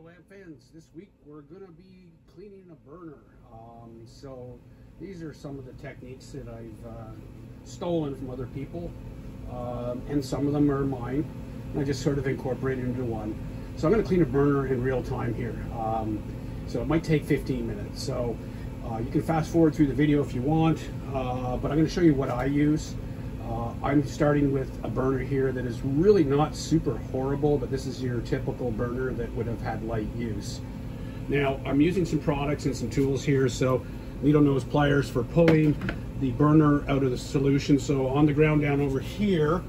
Lamp fans, this week we're gonna be cleaning a burner. So these are some of the techniques that I've stolen from other people, and some of them are mine. I just sort of incorporated into one. So I'm gonna clean a burner in real time here. So it might take 15 minutes. So you can fast forward through the video if you want, but I'm gonna show you what I use. I'm starting with a burner here that is really not super horrible, but this is your typical burner that would have had light use. Now, I'm using some products and some tools here. So needle nose pliers for pulling the burner out of the solution. So on the ground down over here,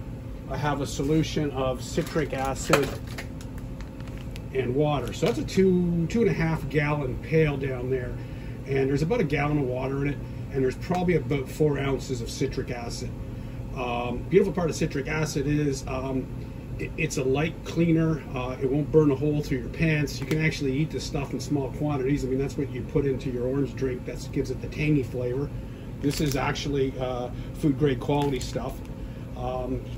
I have a solution of citric acid and water. So that's a two and a half gallon pail down there. And there's about a gallon of water in it. And there's probably about 4 ounces of citric acid. Beautiful part of citric acid is it's a light cleaner. It won't burn a hole through your pants. You can actually eat this stuff in small quantities. I mean, that's what you put into your orange drink. That gives it the tangy flavor. This is actually food grade quality stuff.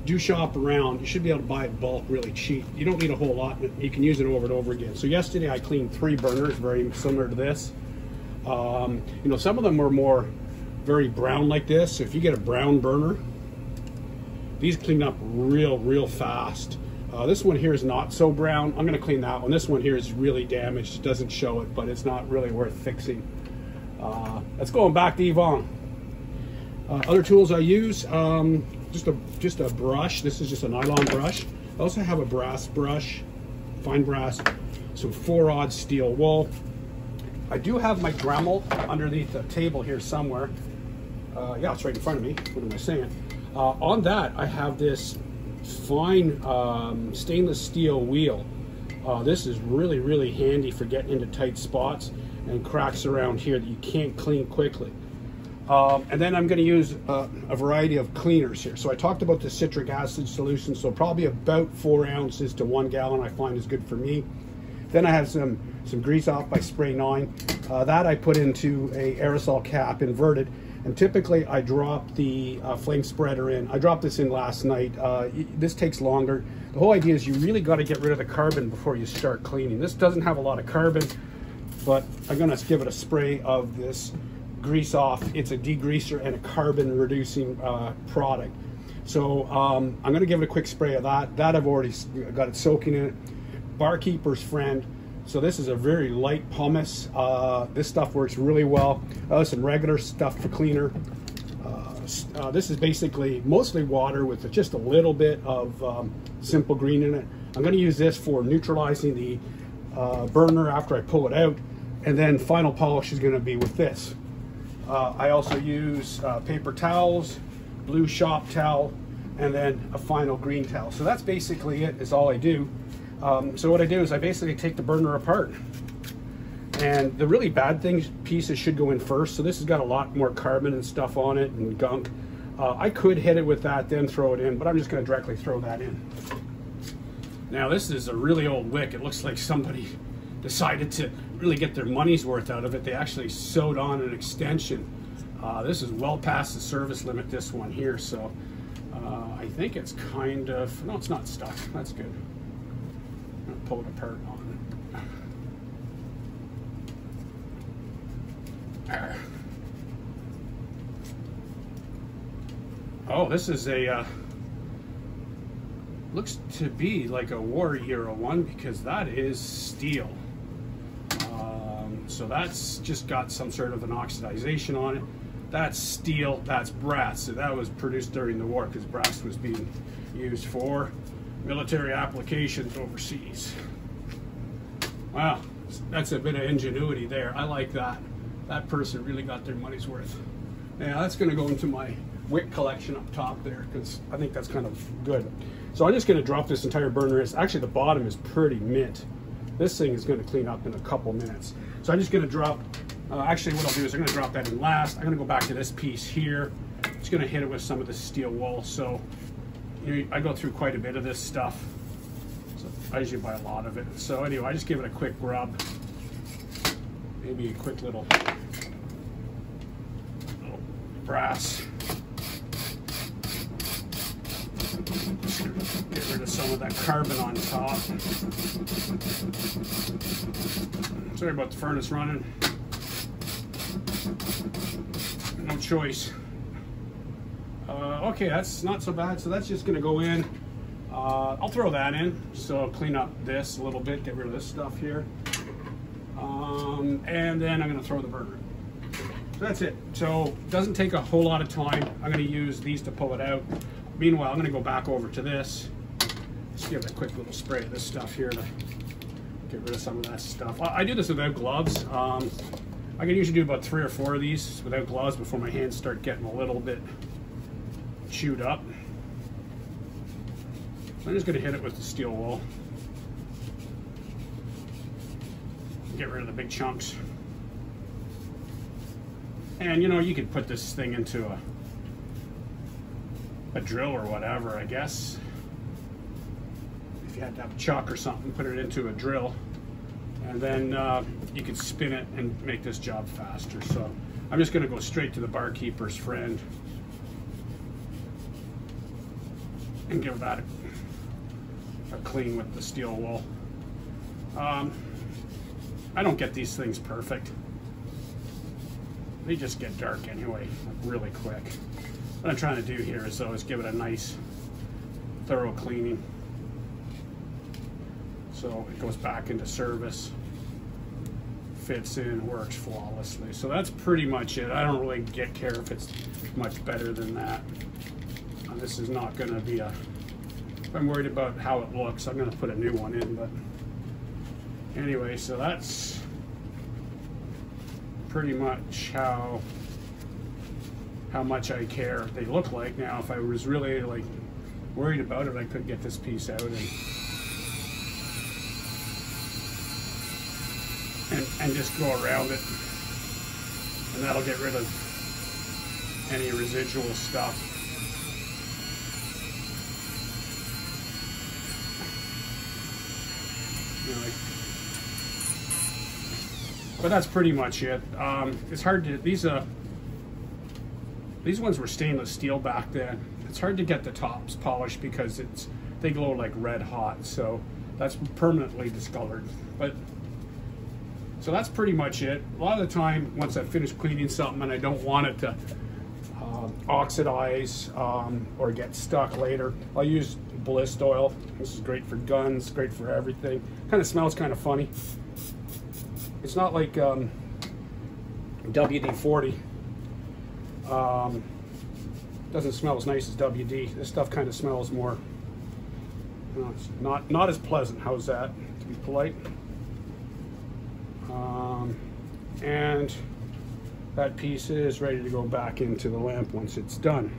Do shop around. You should be able to buy it bulk really cheap. You don't need a whole lot. You can use it over and over again. So yesterday I cleaned 3 burners, very similar to this. You know, some of them were more very brown like this. So if you get a brown burner, these clean up real fast. This one here is not so brown. I'm gonna clean that one. This one here is really damaged. It doesn't show it, but it's not really worth fixing. Let's go back to Yvonne. Other tools I use, just a brush. This is just a nylon brush. I also have a brass brush, fine brass, some 4-aught steel wool. I do have my Dremel underneath the table here somewhere. Yeah, it's right in front of me. What am I saying? On that, I have this fine stainless steel wheel. This is really handy for getting into tight spots and cracks around here that you can't clean quickly. And then I'm going to use a variety of cleaners here. So I talked about the citric acid solution, so probably about 4 ounces to 1 gallon I find is good for me. Then I have some Grease Off by Spray 9. That I put into a aerosol cap inverted. And typically I drop the flame spreader in. I dropped this in last night. This takes longer. The whole idea is you really got to get rid of the carbon before you start cleaning. This doesn't have a lot of carbon, but I'm going to give it a spray of this Grease Off. It's a degreaser and a carbon reducing product. So I'm going to give it a quick spray of that. That I've already got it soaking in it. Barkeeper's Friend. So this is a very light pumice. This stuff works really well. Some regular stuff for cleaner. This is basically mostly water with just a little bit of Simple Green in it. I'm going to use this for neutralizing the burner after I pull it out. And then final polish is going to be with this. I also use paper towels, blue shop towel, and then a final green towel. So that's basically it, is all I do. So what I do is I basically take the burner apart, and the really bad pieces should go in first. So this has got a lot more carbon and stuff on it and gunk. I could hit it with that, then throw it in, but I'm just going to directly throw that in. Now this is a really old wick. It looks like somebody decided to really get their money's worth out of it. They actually sewed on an extension. This is well past the service limit, this one here. So I think it's kind of, no, it's not stuck. That's good. I'm gonna pull it apart on it. Oh, this is a looks to be like a War Hero one, because that is steel. So that's just got some sort of an oxidization on it. That's steel, that's brass. So that was produced during the war, because brass was being used for military applications overseas. Wow, that's a bit of ingenuity there. I like that. That person really got their money's worth. Now that's going to go into my wick collection up top there, because I think that's kind of good. So I'm just going to drop this entire burner. Actually, the bottom is pretty mint. This thing is going to clean up in a couple minutes. So I'm just going to drop, actually what I'll do is I'm going to drop that in last. I'm going to go back to this piece here. Just going to hit it with some of the steel wool. So you know, I go through quite a bit of this stuff. So I usually buy a lot of it. So anyway, I just give it a quick rub. Maybe a quick little brass. Get rid of some of that carbon on top. Sorry about the furnace running. No choice. Okay, that's not so bad. So that's just gonna go in. I'll throw that in. So I'll clean up this a little bit, get rid of this stuff here. And then I'm gonna throw the burner. So that's it. So it doesn't take a whole lot of time. I'm gonna use these to pull it out. Meanwhile, I'm gonna go back over to this. Just give it a quick little spray of this stuff here to get rid of some of that stuff. I do this without gloves. I can usually do about 3 or 4 of these without gloves before my hands start getting a little bit chewed up. So I'm just gonna hit it with the steel wool. Get rid of the big chunks. And you know, you could put this thing into a drill or whatever, I guess. If you had to have a chuck or something, put it into a drill. And then you could spin it and make this job faster. So I'm just gonna go straight to the barkeeper's friend and give that a clean with the steel wool. I don't get these things perfect. They just get dark anyway, really quick. What I'm trying to do here is give it a nice, thorough cleaning. So it goes back into service, fits in, works flawlessly. So that's pretty much it. I don't really care if it's much better than that. This is not gonna be if I'm worried about how it looks, I'm gonna put a new one in, but anyway, so that's pretty much how much I care they look like. Now, if I was really like worried about it, I could get this piece out and just go around it, and that'll get rid of any residual stuff. But that's pretty much it. It's hard to, these ones were stainless steel back then. It's hard to get the tops polished because they glow like red hot, so that's permanently discolored. But so that's pretty much it. A lot of the time, once I've finished cleaning something and I don't want it to oxidize or get stuck later, I'll use Ballist oil. This is great for guns, great for everything. Kind of smells kind of funny. It's not like WD-40. Doesn't smell as nice as WD. This stuff kind of smells more, you know, it's not as pleasant. How's that, to be polite? And that piece is ready to go back into the lamp once it's done.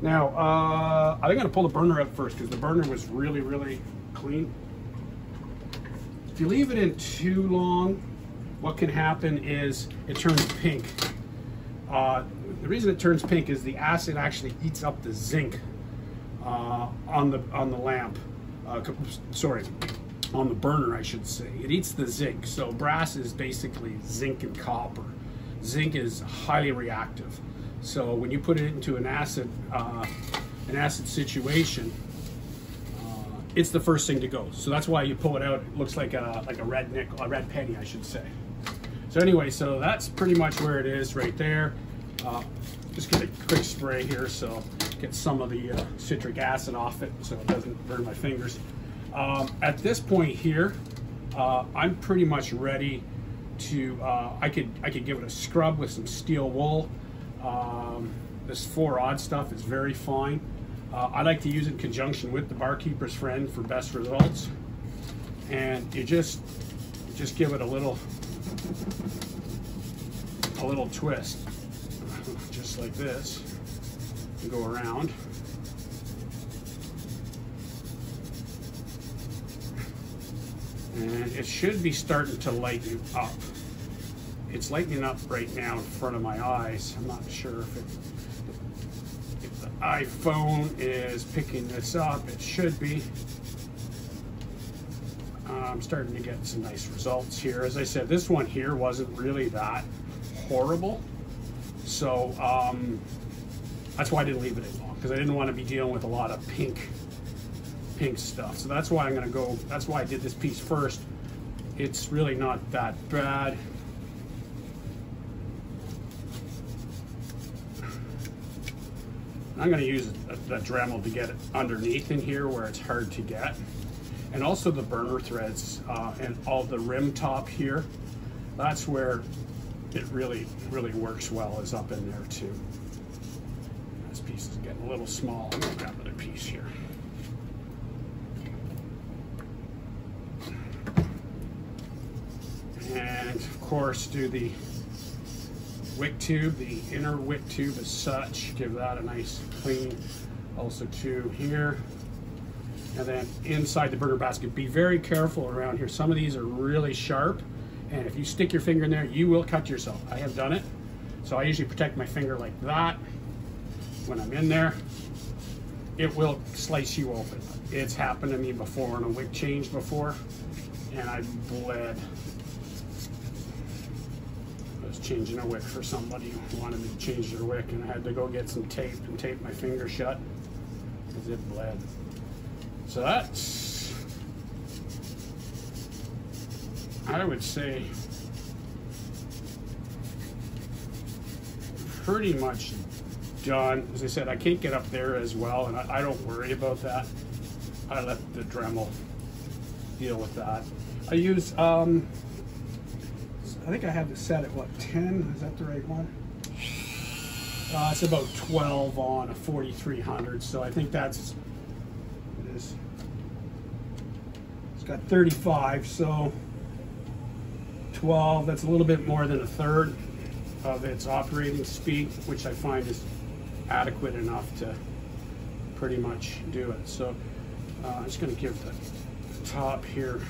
Now, I think I'm gonna pull the burner out first because the burner was really, really clean. If you leave it in too long, what can happen is it turns pink. The reason it turns pink is the acid actually eats up the zinc on the lamp. Sorry, on the burner, I should say. It eats the zinc. So brass is basically zinc and copper. Zinc is highly reactive. So when you put it into an acid situation, it's the first thing to go. So that's why you pull it out. It looks like a red nickel, a red penny, I should say. So anyway, so that's pretty much where it is right there. Just get a quick spray here, so get some of the citric acid off it, so it doesn't burn my fingers. At this point here, I'm pretty much ready to. I could give it a scrub with some steel wool. This 4-aught stuff is very fine. I like to use it in conjunction with the barkeeper's friend for best results. And you just give it a little twist, just like this, and go around. And it should be starting to lighten up. It's lightening up right now in front of my eyes. I'm not sure if the iPhone is picking this up. It should be. I'm starting to get some nice results here. As I said, this one here wasn't really that horrible. So that's why I didn't leave it in long. because I didn't want to be dealing with a lot of pink stuff. So that's why that's why I did this piece first. It's really not that bad. I'm going to use a Dremel to get it underneath in here where it's hard to get. And also the burner threads and all the rim top here. That's where it really works well, is up in there too. This piece is getting a little small. I'm going to grab another piece here. And of course do the wick tube, the inner wick tube as such, give that a nice clean. Also too here, and then inside the burner basket, be very careful around here. Some of these are really sharp, and if you stick your finger in there, you will cut yourself. I have done it, so I usually protect my finger like that when I'm in there. It will slice you open. It's happened to me before on a wick change before, and I bled. Changing a wick for somebody who wanted me to change their wick, and I had to go get some tape and tape my finger shut because it bled. So that's, I would say, pretty much done. As I said, I can't get up there as well, and I don't worry about that. I let the Dremel deal with that. I use I think I have this set at what, 10? Is that the right one? It's about 12 on a 4300, so I think that's, it is. It's got 35, so 12, that's a little bit more than a third of its operating speed, which I find is adequate enough to pretty much do it. So I'm just going to give the top here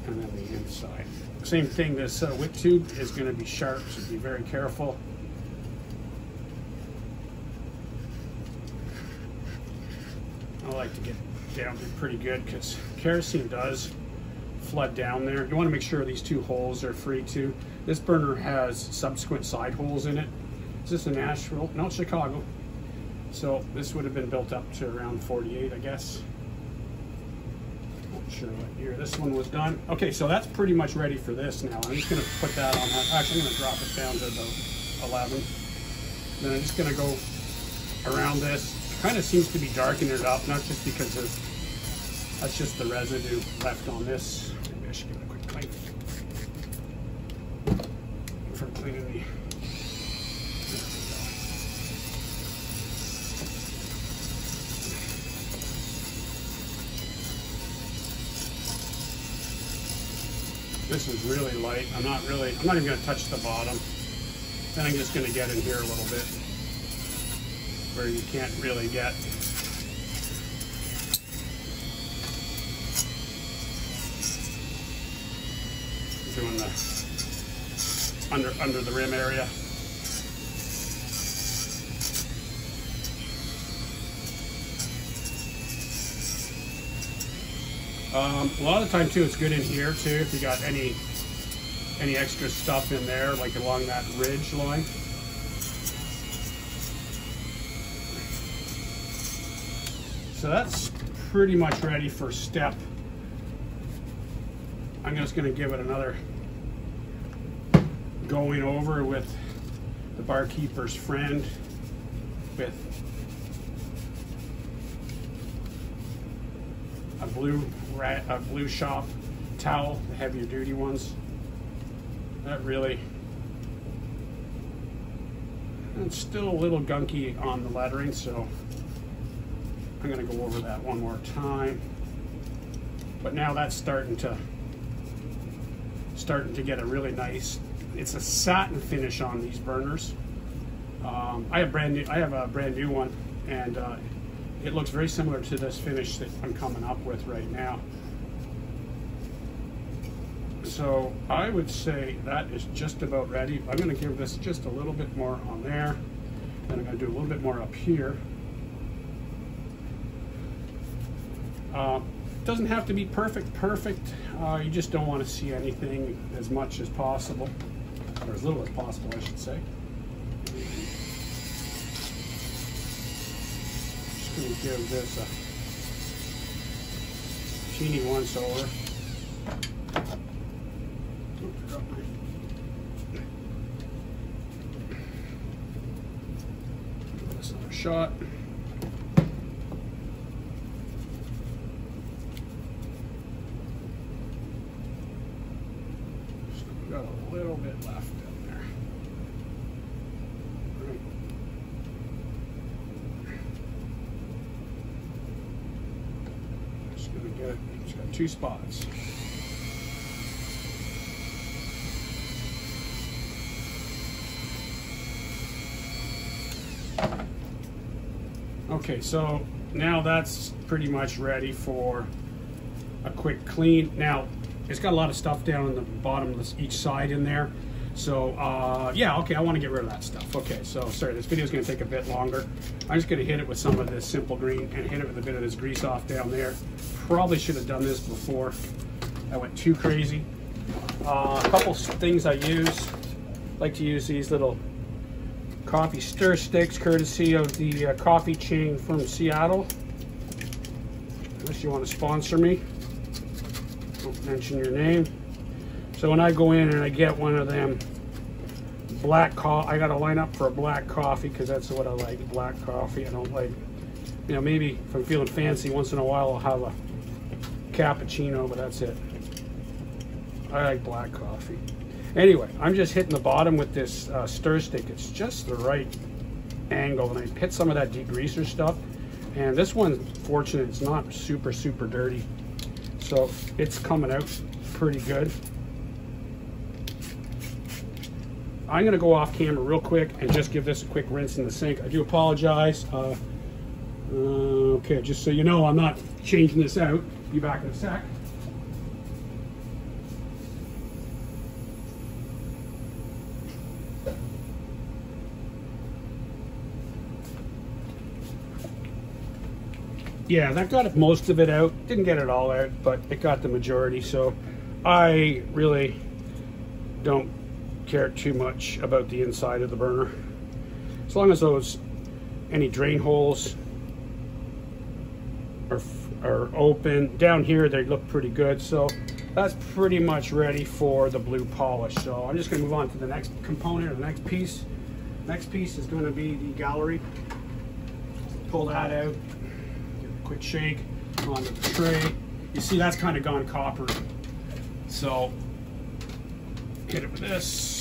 and then the inside. Same thing, this wick tube is going to be sharp, so be very careful. I like to get down there pretty good because kerosene does flood down there. You want to make sure these two holes are free too. This burner has subsequent side holes in it. Is this in Nashville? No, Chicago. So this would have been built up to around 48, I guess. Not sure what year this one was done. Okay, so that's pretty much ready for this now. I'm just going to put that on that. Actually, I'm going to drop it down to about 11. Then I'm just going to go around this. Kind of seems to be darkening it up, not just because of, that's just the residue left on this. Maybe I should give it a quick clean for cleaning the. This is really light. I'm not even going to touch the bottom. Then I'm just going to get in here a little bit where you can't really get. Doing the under the rim area. A lot of the time too, it's good in here too if you got any extra stuff in there, like along that ridge line. So that's pretty much ready for step. I'm just going to give it another going over with the barkeeper's friend with a blue shop towel, the heavier duty ones. That really, it's still a little gunky on the lettering, so I'm going to go over that one more time. But now that's starting to get a really nice, it's a satin finish on these burners. I have a brand new one, and it looks very similar to this finish that I'm coming up with right now. So I would say that is just about ready. I'm going to give this just a little bit more on there. Then I'm going to do a little bit more up here. Doesn't have to be perfect. You just don't want to see anything as much as possible, or as little as possible, I should say. me give this a teeny once over. Give this another shot. Got a little bit left down there. Right. Just gonna get it. It's got 2 spots. Okay, so now that's pretty much ready for a quick clean. Now, it's got a lot of stuff down on the bottom of this, each side in there. So, yeah, okay, I want to get rid of that stuff. Okay, so, sorry, this video is going to take a bit longer. I'm just going to hit it with some of this Simple Green and hit it with a bit of this grease off down there. Probably should have done this before I went too crazy. A couple things I use. I like to use these little coffee stir sticks, courtesy of the coffee chain from Seattle. Unless you want to sponsor me. Don't mention your name. So when I go in and I get one of them black coffee, I gotta line up for a black coffee because that's what I like, black coffee. I don't like, you know, maybe if I'm feeling fancy once in a while I'll have a cappuccino, but that's it. I like black coffee. Anyway, I'm just hitting the bottom with this stir stick. It's just the right angle, and I hit some of that degreaser stuff. And this one's fortunate, it's not super dirty. So it's coming out pretty good. I'm gonna go off camera real quick and just give this a quick rinse in the sink. I do apologize. Okay, just so you know, I'm not changing this out. Be back in a sec. Yeah, that got most of it out. Didn't get it all out, but it got the majority. So I really don't care too much about the inside of the burner. As long as any drain holes are open. Down here, they look pretty good. So that's pretty much ready for the blue polish. So I'm just gonna move on to the next component, or the next piece. Next piece is gonna be the gallery. Pull that out. Quick shake onto the tray. You see that's kind of gone copper. So hit it with this.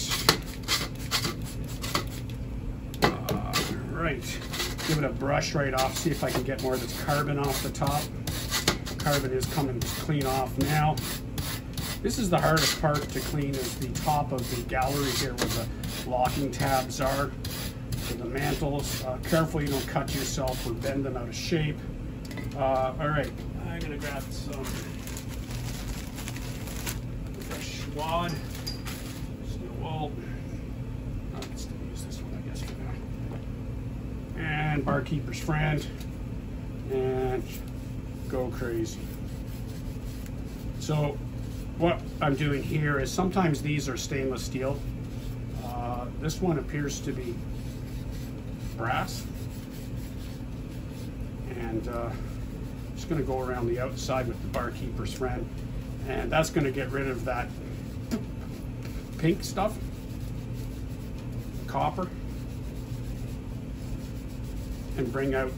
Right. Give it a brush right off. See if I can get more of this carbon off the top. Carbon is coming clean off now. This is the hardest part to clean, is the top of the gallery here where the locking tabs are. So the mantles. Careful you don't cut yourself or bend them out of shape. All right, I'm gonna grab some fresh wad, steel wool. I'll still use this one, I guess, for now. And Barkeeper's Friend, and go crazy. So what I'm doing here is, sometimes these are stainless steel. This one appears to be brass, and just going to go around the outside with the Barkeeper's Friend, and that's going to get rid of that pink stuff, copper, and bring out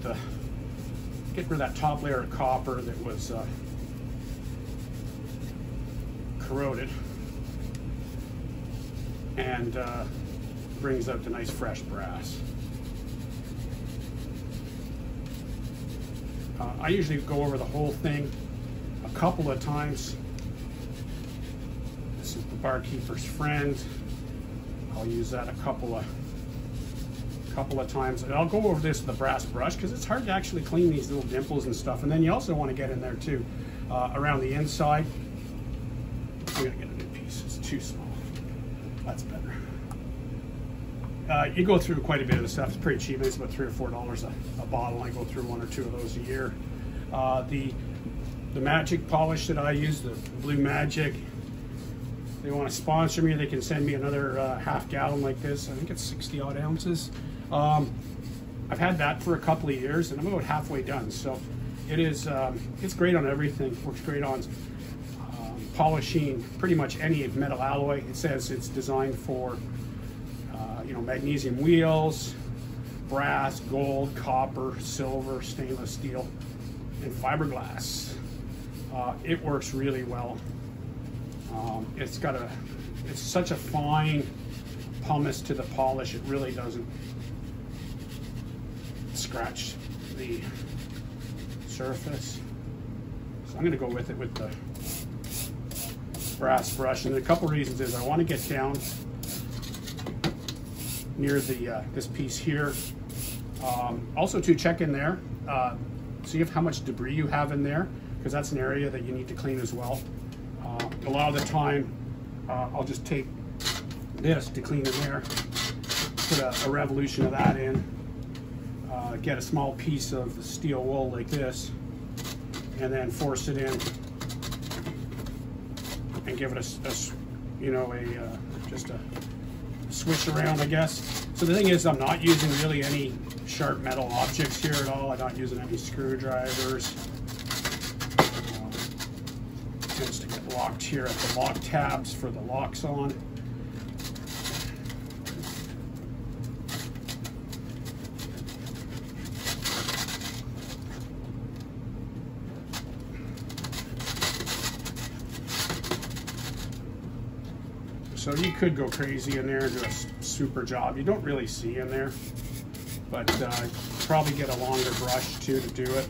get rid of that top layer of copper that was corroded, and brings out the nice fresh brass. I usually go over the whole thing a couple of times. This is the Barkeeper's Friend. I'll use that a couple of times. And I'll go over this with a brass brush because it's hard to actually clean these little dimples and stuff. And then you also want to get in there too, around the inside. I'm gonna get a new piece, it's too small. That's better. You go through quite a bit of the stuff. It's pretty cheap. It's about $3 or $4 a bottle. I go through 1 or 2 of those a year. The Magic polish that I use, the Blue Magic, they want to sponsor me, they can send me another half gallon like this. I think it's 60 odd ounces. I've had that for a couple of years, and I'm about halfway done. So it is, it's great on everything. Works great on polishing pretty much any metal alloy. It says it's designed for, you know, magnesium wheels, brass, gold, copper, silver, stainless steel, and fiberglass. It works really well. It's such a fine pumice to the polish. It really doesn't scratch the surface. So I'm going to go with it with the brass brush, and a couple reasons is I want to get down near the this piece here. Also to check in there, see if how much debris you have in there, because that's an area that you need to clean as well. A lot of the time I'll just take this to clean in there, put a revolution of that in, get a small piece of steel wool like this, and then force it in and give it a you know, just a swish around, I guess. So the thing is, I'm not using really any sharp metal objects here at all. I'm not using any screwdrivers. Tends to get locked here at the lock tabs for the locks on. So you could go crazy in there and do a super job. You don't really see in there, but probably get a longer brush too to do it.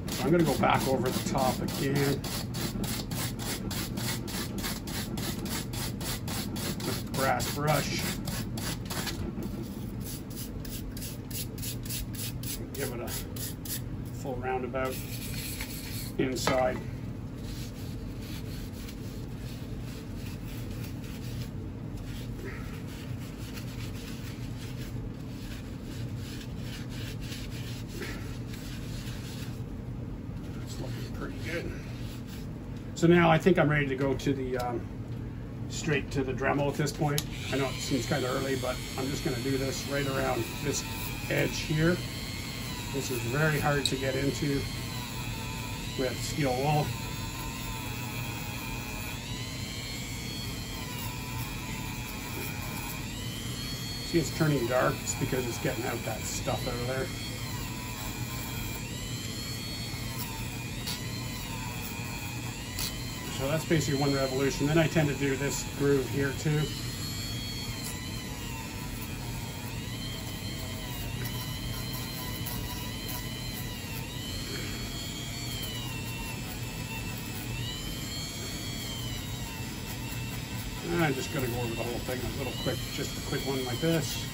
So I'm going to go back over the top again with the brass brush. Give it a full roundabout inside. So now I think I'm ready to go to the straight to the Dremel at this point. I know it seems kind of early, but I'm just going to do this right around this edge here. This is very hard to get into with steel wool. See, it's turning dark. It's because it's getting out that stuff out of there. So that's basically one revolution. Then I tend to do this groove here too. And I'm just going to go over the whole thing a little quick, just a quick one like this.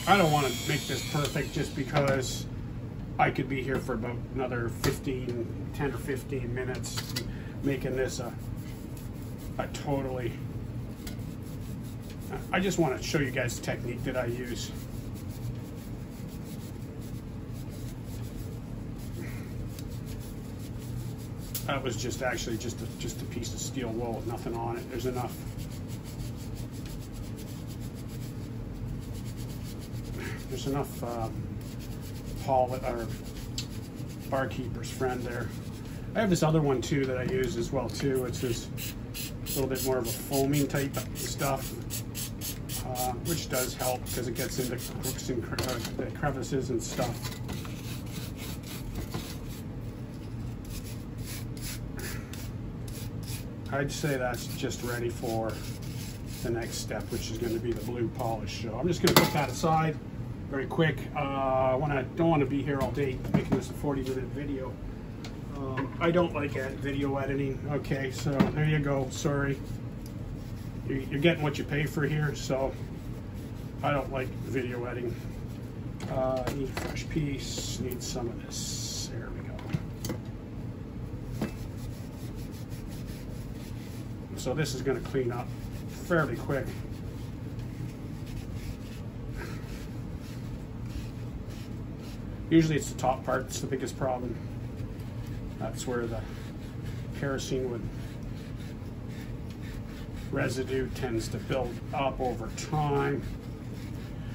I don't want to make this perfect just because I could be here for about another 10 or 15 minutes making this a totally, I just want to show you guys the technique that I use. That was just actually just a piece of steel wool with nothing on it. There's enough. There's enough or barkeeper's friend there. I have this other one too that I use as well too. It's just a little bit more of a foaming type stuff, which does help because it gets into crooks and the crevices and stuff. I'd say that's just ready for the next step, which is going to be the blue polish. So I'm just going to put that aside very quick. I don't want to be here all day making this a 40-minute video. I don't like video editing. Okay, so there you go. Sorry. You're getting what you pay for here, so I don't like video editing. Need a fresh piece, need some of this. There we go. So this is going to clean up fairly quick. Usually it's the top part that's the biggest problem. That's where the kerosene would residue tends to build up over time.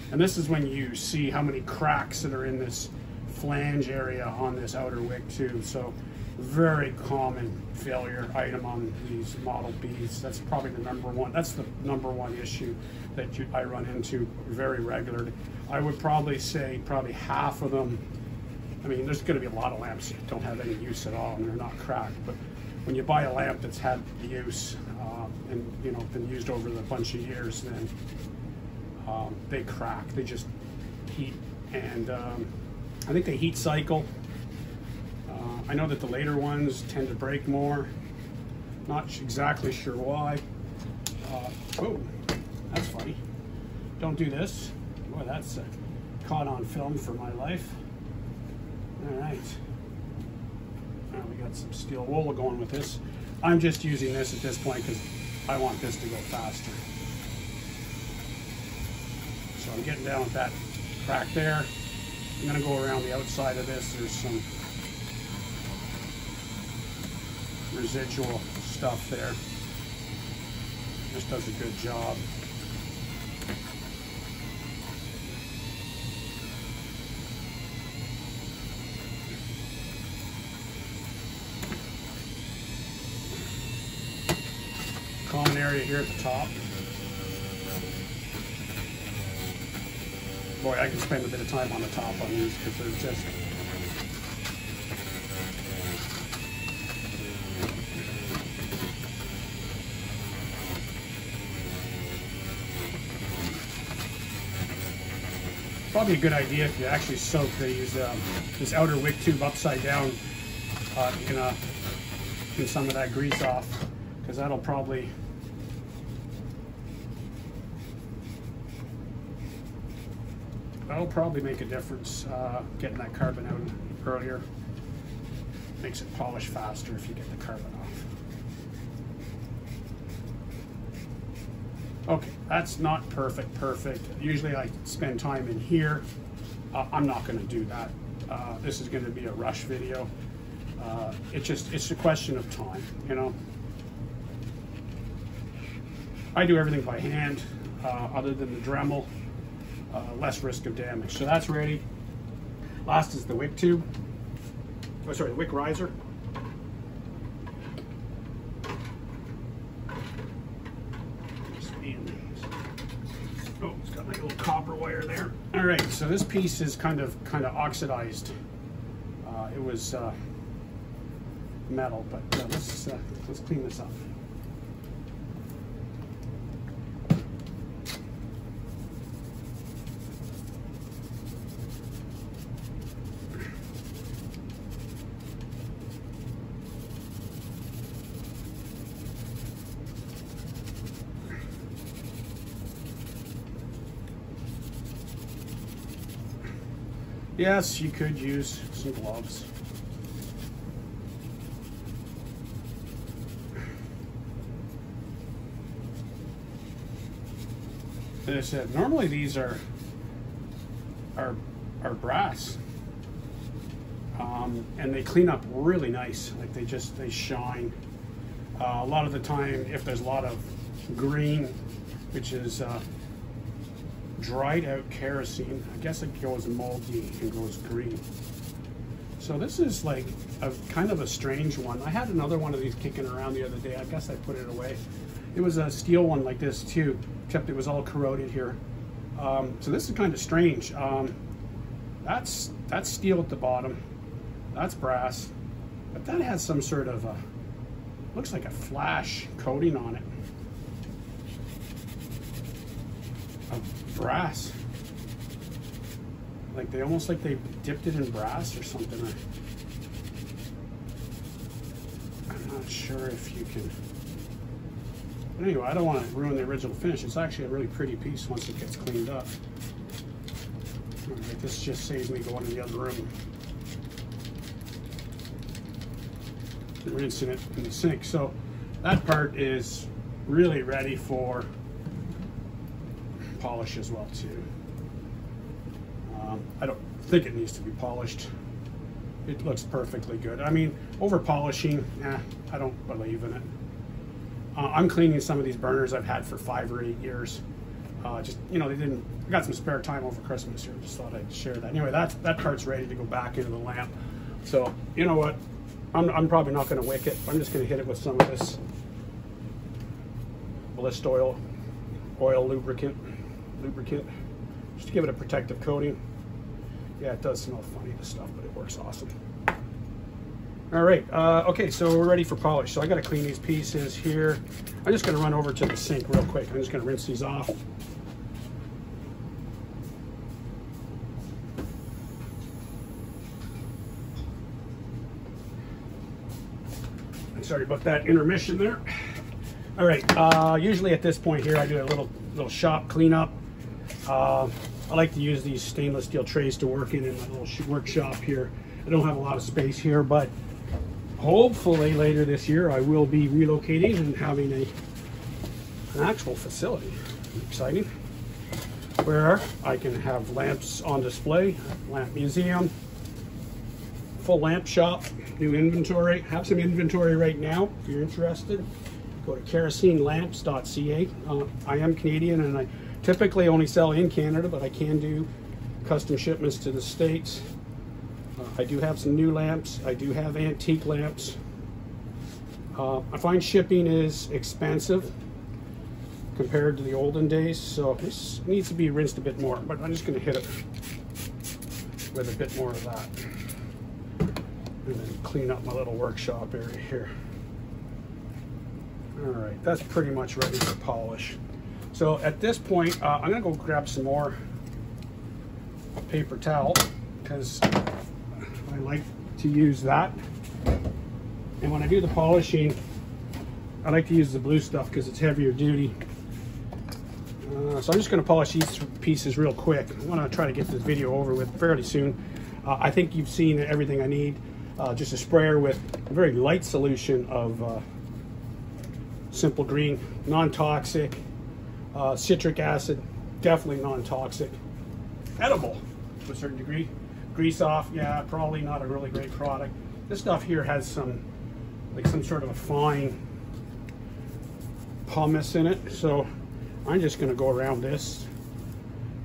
And this is when you see how many cracks that are in this flange area on this outer wick too. So very common failure item on these Model Bs. That's probably the number one. That's the number one issue that I run into very regularly. I would probably say probably half of them. I mean, there's going to be a lot of lamps that don't have any use at all and they're not cracked. But when you buy a lamp that's had use and you know been used over a bunch of years, then they crack. They just heat, and I think they heat cycle. I know that the later ones tend to break more. Not exactly sure why. Oh, that's funny. Don't do this. Boy, that's caught on film for my life. All right. Now we got some steel wool going with this. I'm just using this at this point because I want this to go faster. So I'm getting down with that crack there. I'm going to go around the outside of this. There's some residual stuff there. This does a good job. Common area here at the top. Boy, I can spend a bit of time on the top on these because they're just probably a good idea if you actually soak these this outer wick tube upside down in some of that grease off, because that'll probably make a difference. Getting that carbon out earlier makes it polish faster if you get the carbon off. Okay, that's not perfect. Usually I spend time in here. I'm not going to do that. This is going to be a rush video. It's a question of time, you know. I do everything by hand, other than the Dremel. Less risk of damage. So that's ready. Last is the wick tube. Oh, sorry, the wick riser. Oh, it's got my little copper wire there. All right, so this piece is kind of oxidized. It was metal, but let's clean this up. Yes, you could use some gloves. As I said, normally these are brass, and they clean up really nice. Like they shine. A lot of the time, if there's a lot of green, which is dried out kerosene, I guess it goes moldy and goes green. So this is like a kind of a strange one. I had another one of these kicking around the other day. I guess I put it away. It was a steel one like this too, except it was all corroded here. So this is kind of strange. That's steel at the bottom. That's brass, but that has some sort of looks like a flash coating on it. Brass, like they almost like they dipped it in brass or something. I'm not sure if you can, but anyway, I don't want to ruin the original finish. It's actually a really pretty piece once it gets cleaned up. Alright, this just saves me going to the other room and rinsing it in the sink. So that part is really ready for polish as well too. I don't think it needs to be polished. It looks perfectly good. I mean, over polishing, I don't believe in it. I'm cleaning some of these burners I've had for 5 or 8 years. Just, you know, I got some spare time over Christmas here. Just thought I'd share that. Anyway, that part's ready to go back into the lamp. So, you know what? I'm probably not going to wick it. I'm just going to hit it with some of this Bliss oil lubricant, just to give it a protective coating. Yeah, it does smell funny, this stuff, but it works awesome. All right, okay, so we're ready for polish. So I got to clean these pieces here. I'm just going to run over to the sink real quick. I'm just going to rinse these off. Sorry about that intermission there. All right, usually at this point here, I do a little shop cleanup. I like to use these stainless steel trays to work in my little workshop here. I don't have a lot of space here, but hopefully later this year I will be relocating and having an actual facility. Exciting. Where I can have lamps on display, lamp museum, full lamp shop, new inventory. Have some inventory right now if you're interested. Go to kerosinelamps.ca. I am Canadian and I typically only sell in Canada, but I can do custom shipments to the States. I do have some new lamps. I do have antique lamps. I find shipping is expensive compared to the olden days, so this needs to be rinsed a bit more, but I'm just going to hit it with a bit more of that. And then clean up my little workshop area here. All right, that's pretty much ready for polish. So at this point, I'm gonna go grab some more paper towel because I like to use that. And when I do the polishing, I like to use the blue stuff because it's heavier duty. So I'm just gonna polish these pieces real quick. I wanna try to get this video over with fairly soon. I think you've seen everything I need. Just a sprayer with a very light solution of Simple Green, non-toxic, citric acid, definitely non-toxic, edible to a certain degree. Grease off, yeah, probably not a really great product. This stuff here has some sort of a fine pumice in it, so I'm just going to go around this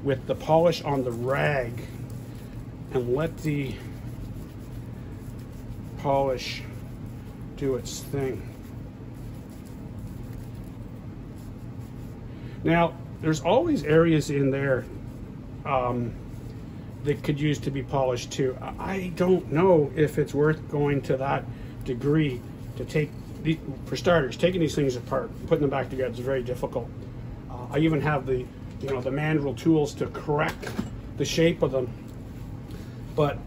with the polish on the rag and let the polish do its thing. Now, there's always areas in there that could use to be polished too. I don't know if it's worth going to that degree to take, for starters, taking these things apart, putting them back together is very difficult. I even have the manual tools to correct the shape of them, but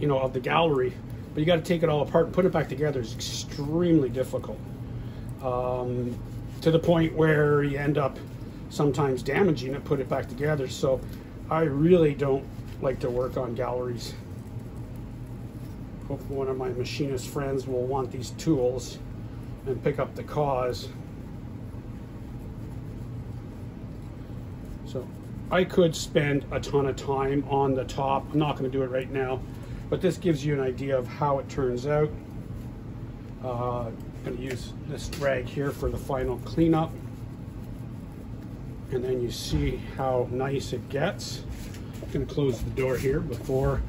of the gallery. But you got to take it all apart and put it back together is extremely difficult. To the point where you end up sometimes damaging it, put it back together. So I really don't like to work on galleries. Hope one of my machinist friends will want these tools and pick up the cause. So I could spend a ton of time on the top. I'm not going to do it right now, but this gives you an idea of how it turns out. I'm going to use this rag here for the final cleanup, and then you see how nice it gets. I'm going to close the door here before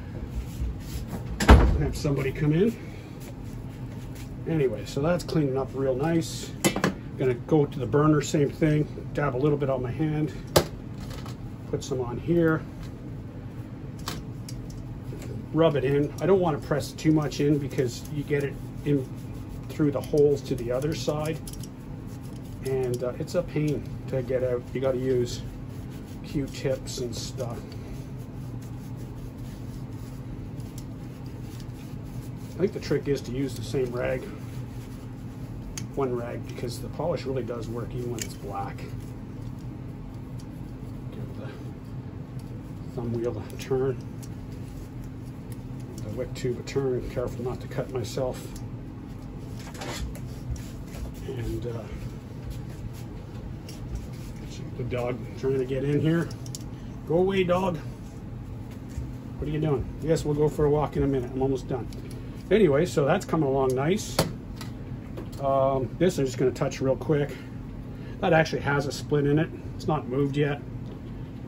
I have somebody come in. Anyway, so that's cleaning up real nice. I'm going to go to the burner, same thing, dab a little bit on my hand, put some on here, rub it in. I don't want to press too much in because you get it in through the holes to the other side, and it's a pain to get out. You got to use Q-tips and stuff. I think the trick is to use the same rag, one rag, because the polish really does work even when it's black. Give the thumb wheel to turn. The wick tube to turn. Careful not to cut myself. And the dog trying to get in here. Go away, dog. What are you doing? Yes, we'll go for a walk in a minute. I'm almost done. Anyway, so that's coming along nice. This I'm just going to touch real quick. That actually has a split in it. It's not moved yet.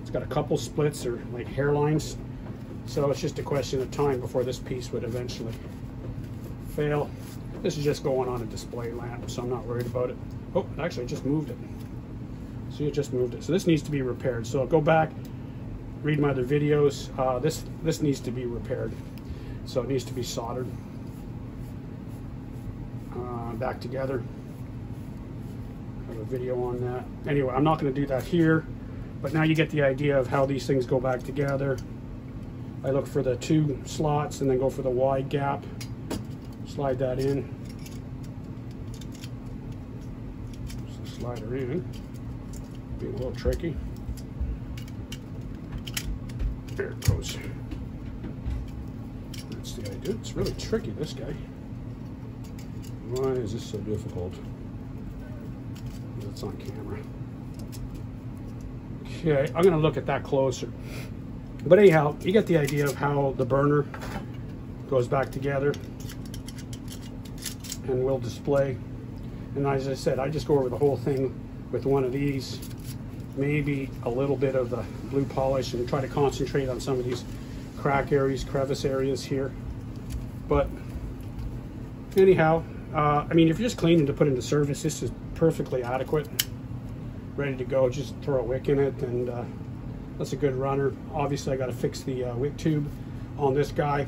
It's got a couple splits or like hairlines. So it's just a question of time before this piece would eventually fail. This is just going on a display lamp, so I'm not worried about it. Oh, actually I just moved it. See, it just moved it. So this needs to be repaired. So I'll go back, read my other videos. This needs to be repaired. So it needs to be soldered back together. I have a video on that. Anyway, I'm not going to do that here, but now you get the idea of how these things go back together. I look for the 2 slots and then go for the wide gap. Slide that in. So slide her in. Being a little tricky. There it goes. That's the idea. It's really tricky, this guy. Why is this so difficult? It's on camera. Okay, I'm going to look at that closer. But anyhow, you get the idea of how the burner goes back together and will display. And as I said, I just go over the whole thing with one of these, maybe a little bit of the blue polish, and try to concentrate on some of these crack areas, crevice areas here. But anyhow, I mean, if you're just cleaning to put into service, this is perfectly adequate, ready to go. Just throw a wick in it, and that's a good runner. Obviously I got to fix the wick tube on this guy,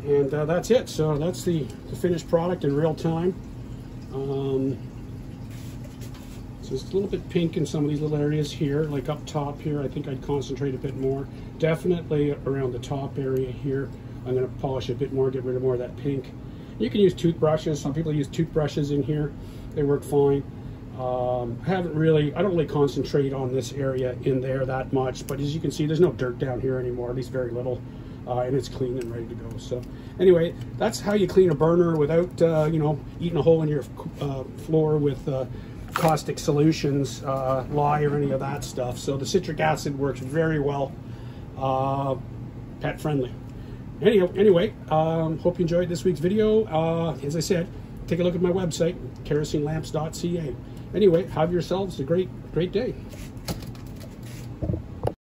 and that's it. So that's the finished product in real time. So it's a little bit pink in some of these little areas here, like up top here. I think I'd concentrate a bit more. Definitely around the top area here, I'm going to polish a bit more, get rid of more of that pink. You can use toothbrushes. Some people use toothbrushes in here. They work fine. I don't really concentrate on this area in there that much, but as you can see, there's no dirt down here anymore, at least very little, and it's clean and ready to go. So anyway, that's how you clean a burner without, you know, eating a hole in your floor with caustic solutions, lye, or any of that stuff. So the citric acid works very well, pet friendly. Anyway, hope you enjoyed this week's video. As I said, take a look at my website, kerosenelamps.ca. Anyway, have yourselves a great day.